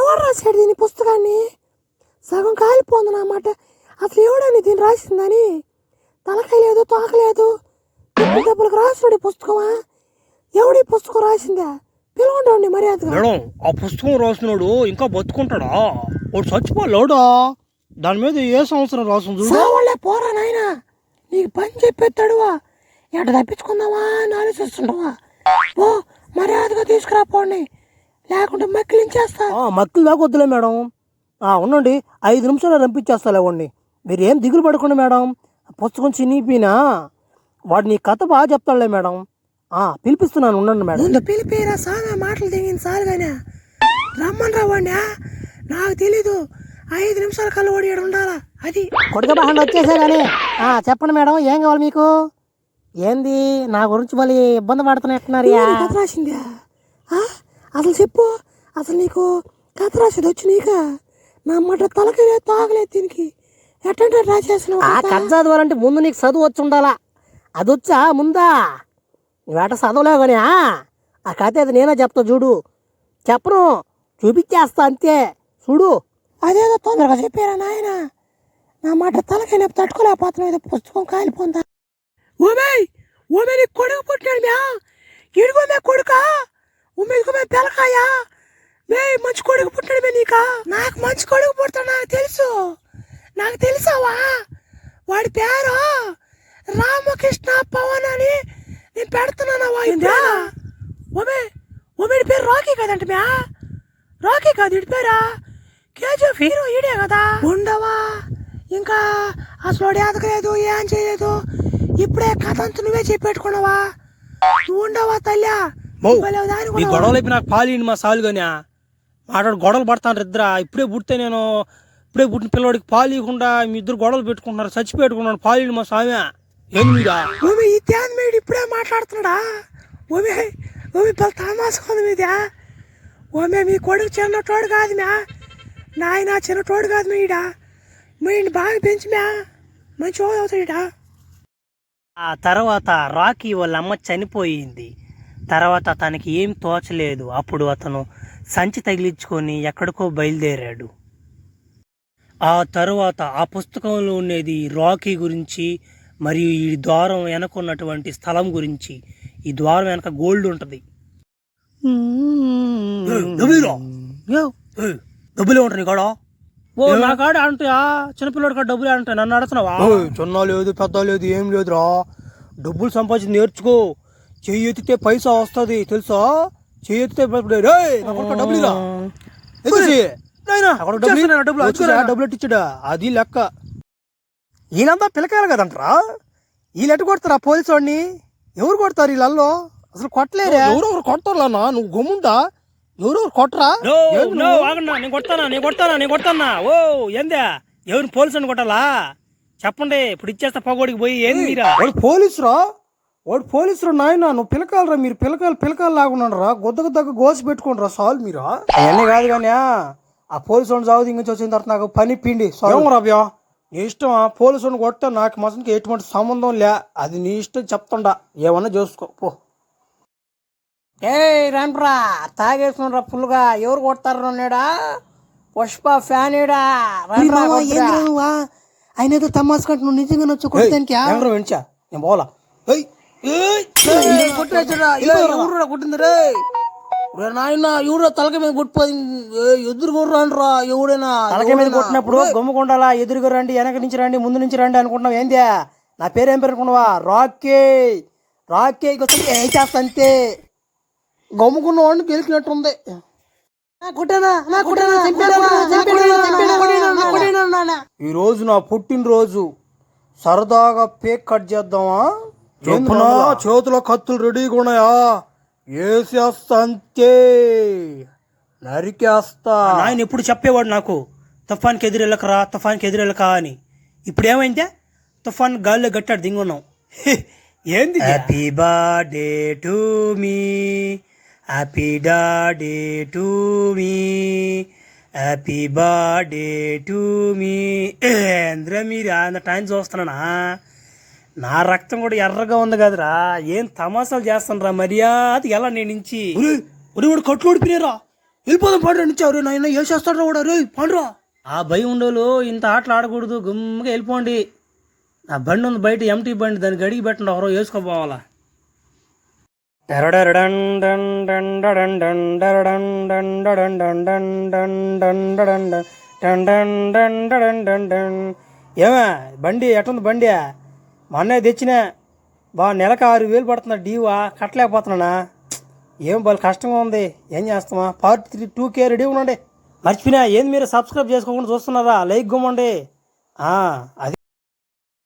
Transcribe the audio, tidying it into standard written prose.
ఎవరు రాశాడు దీని పుస్తకాన్ని? సగం కాలిపోంది అన్నమాట. అసలు ఎవడని దీన్ని రాసిందని? తలకాయ లేదు, తోకలేదు, దెబ్బలకు రాసుడు పుస్తకమా? ఎవడి పుస్తకం రాసిందా? పిలవండి మర్యాదగా. మేడం, ఆ పుస్తకం రాసినాడు ఇంకా బతుకుంటాడా? వాడు చచ్చిపోలేడా? దాని మీద ఏ సంవత్సరం రాసింది? సావాళ్ళే పోరా నాయనా, నీకు పని చెప్పేస్తాడువా? ఎట తప్పించుకుందావా అని ఆలోచిస్తుండవా? ఓ మర్యాదగా తీసుకురా పోండి, లేకుంటే మక్కిలించేస్తా. మక్కిలు దాకా వద్దులే మేడం. ఉండండి, 5 నిమిషాలు రంపించేస్తా లేవండి. మీరు ఏం దిగులు పడకుండా మేడం. పుస్తకం చినిగిపోయినా వాడు నీ కథ బాగా చెప్తాడులే మేడం. పిలిపిస్తున్నాను, ఉండండి మేడం. ముందు పిలిపిరా, సాగా మాటలు దిగింది సాలుగానే. రమ్మని రావండి. నాకు తెలీదు, 5 నిమిషాల కళ్ళు ఓడి ఉండాలా. అది కొడుక బాగా వచ్చేసా కానీ చెప్పండి మేడం, ఏం కావాలి మీకు? ఏంది నా గురించి మళ్ళీ ఇబ్బంది పడుతున్నట్టున్నారు? కథ రాసిందా? అసలు చెప్పు, అసలు నీకు కథ రాసేది వచ్చి నీక? నా మాట తలకలే తాగలేదు దీనికి. ఎట్టంటే రాసేసిన కథ చదవాలంటే ముందు నీకు చదువు వచ్చి ఉండాలా. అది వచ్చా ముందా? నువ్వేట చదవలేవు కానీ ఆ కథ అది నేనే చెప్తా చూడు. చెప్పను, చూపించేస్తా అంతే చూడు. అదేదో తొందరగా చెప్పారా నాయన, నా మాట తలకైనా తట్టుకోలేకపోతున్నా. పుస్తకం కాలిపోందా? ఓమే ఓమే నీ కొడుకు పుట్టినాడు మ్యా. ఇడుగో మే కొడుక, ఉమ్మేదిగో మే పిల్లకాయ. మే మంచి కొడుకు పుట్టాడు మే నీకా. నాకు మంచి కొడుకు పుడతాడు, నాకు తెలుసు. నాకు తెలుసావా? వాడి పేరు రామకృష్ణ పవన్ అని నేను పెడుతున్నావా? ఓమే ఓమేడి పేరు రాకీ కదంట మ్యా. రాకీ కాదు ఇడి పేరా, కేజీఎఫ్ హీరో ఈడే కదా. ఉండవా ఇంకా అసలు ఎదగలేదు, ఏం చేయలేదు. ఇప్పుడే కథ అంతా నువ్వే చెప్పెట్టుకున్నావా? నువ్వు ఉండవా తల్లా? గొడవలు అయిపోయి నాకు పాలు మా సాలు కానీ మాట్లాడు గొడవలు పడతాను ఇద్దరా. ఇప్పుడే పుట్టిన పిల్లవాడికి పాలు ఇవ్వకుండా మీ ఇద్దరు గొడవలు పెట్టుకుంటున్నారు. చచ్చిపెట్టుకున్నాను, పాలు మా సామె. ఓమే ఈ ధ్యాన్ మేడు ఇప్పుడే మాట్లాడుతున్నాడా? ఓమే ఓమే పెద్ద తమాసుకుంది మీదా. ఓమే మీ కొడుకు చిన్నటోడు కాదు మ్యా. నాయన చిన్నటోడు కాదు మీడా. మీడిని బాగా పెంచి మ్యా, మంచి అవుతాడా. ఆ తర్వాత రాకీ వాళ్ళ అమ్మ చనిపోయింది. తర్వాత తనకి ఏం తోచలేదు. అప్పుడు అతను సంచి తగిలించుకొని ఎక్కడికో బయలుదేరాడు. ఆ తరువాత ఆ పుస్తకంలో ఉండేది రాకీ గురించి మరియు ఈ ద్వారం వెనకున్నటువంటి స్థలం గురించి. ఈ ద్వారం వెనక గోల్డ్ ఉంటుంది. డబ్బులే ఉంటాయి కాడ. నా కాడ అంటాయా? చిన్నపిల్లడి కాడ డబ్బులే అంటాయి. నన్ను అడుగుతున్నావా? చిన్న లేదు పెద్ద లేదు ఏం లేదురా. డబ్బులు సంపాదించి నేర్చుకో. చెయ్యి ఎత్తితే పైసా వస్తుంది తెలుసా? చెయ్యి ఎత్తితే డబ్బులు డబ్బులు ఎట్టించాడా? అది లెక్క. ఈయనంతా పిల్లకాయలు కదంటారా? వీళ్ళు ఎట్టు కొడతారా పోలీసు వాడిని? ఎవరు కొడతారు వీళ్ళల్లో? అసలు కొట్టలేరా? ఎవరెవరు కొడతారా? నువ్వు గమ్ముంటా, ఎవరెవరు కొట్టరా? నేను కొడతానా? ఓ ఏందా ఎవరిని పోలీసు అని కొట్టాలా? చెప్పండి, ఇప్పుడు ఇచ్చేస్తా పగోడికి పోయి. ఏంది మీరా? వాడు పోలీసురా నాయన. నువ్వు పిలకాలరా, మీరు పిలకాలు లాగున్నారా? గొద్దకు దగ్గర గోసి పెట్టుకుంటారా సాల్వ్ మీరా? అవన్నీ కాదు కానీ ఆ పోలీసు వాడిని చావు దించి వచ్చిన తర్వాత నాకు పని పిండి రాబ్యా. నీ ఇష్టం. పోలీసు వాడిని కొట్ట నాకు మసనికి ఎటువంటి సంబంధం లే. అది నీ ఇష్టం చెప్తుండా, ఏమన్నా చూసుకో పో. రాన్రా తాగేసుకున్నారా ఫుల్గా. ఎవరు కొడతారు నేడా? పుష్ప ఫ్యాన్ ఏడా? ఆయన ఏదో తమాసుకుంటు నువ్వు నిజంగా వచ్చి కొట్టడానికి వెంచా నేను పోలా. కొట్టిందిరే నాయన. ఎవరో తలక మీద కొట్టిపోయి ఎదురు కొర్రాండ్రా. ఎవడైనా తలక మీద కొట్టినప్పుడు గమ్ముకుండాలా? ఎదురుగా రండి, వెనక నుంచి రండి, ముందు నుంచి రండి అనుకుంటున్నావు ఏందే? నా పేరేం పేరు అనుకున్నావా? రాకీ చేస్తా అంతే. గమ్ముకున్న వాడిని గెలికినట్టుంది. ఈ రోజు నా పుట్టినరోజు, సరదాగా కేక్ కట్ చేద్దామా? చేతిలో కత్తులు రెడీగా ఉన్నాయా? వేసేస్తా అంతే, నరికేస్తా. ఆయన ఎప్పుడు చెప్పేవాడు నాకు, తుఫాన్కి ఎదురెళ్ళక అని. ఇప్పుడు ఏమైందే? తుఫాన్ గాల్లో గట్టాడు దింగున్నాం. ఏంది? Happy birthday to me, happy birthday to me, happy birthday to me. ఏంద్రా మీరు అంత టైం చూస్తున్నానా? నా రక్తం కూడా ఎర్రగా ఉంది కదరా. ఏం తమాసాలు చేస్తానరా? మర్యాద ఎలా నేను నుంచి కట్లు ఓడిపోయినారా? వెళ్ళిపోదాం పండు నుంచి ఎవరు నాయన ఏం చేస్తాడు కూడా రే పండురా. ఆ భయం ఉండోలు ఇంత ఆటలు ఆడకూడదు, గుమ్మగా వెళ్ళిపోండి. నా బండి ఉంది బయట, ఎంటీ బండి, దానికి అడిగి పెట్టండి, ఎవరో వేసుకోపోవాలా. ఏమే బండి ఎట్టుంది బండి? మా అన్నయ్య తెచ్చినా నెలకు 6,000 పడుతున్నా డీవా, కట్టలేకపోతున్నానా? ఏం బాగా కష్టంగా ఉంది, ఏం చేస్తామా? పార్ట్ 3 2K రెడీ ఉండండి. మర్చిపోయినా ఏంది మీరు సబ్స్క్రైబ్ చేసుకోకుండా చూస్తున్నారా? లైక్ గుమ్మండి. అది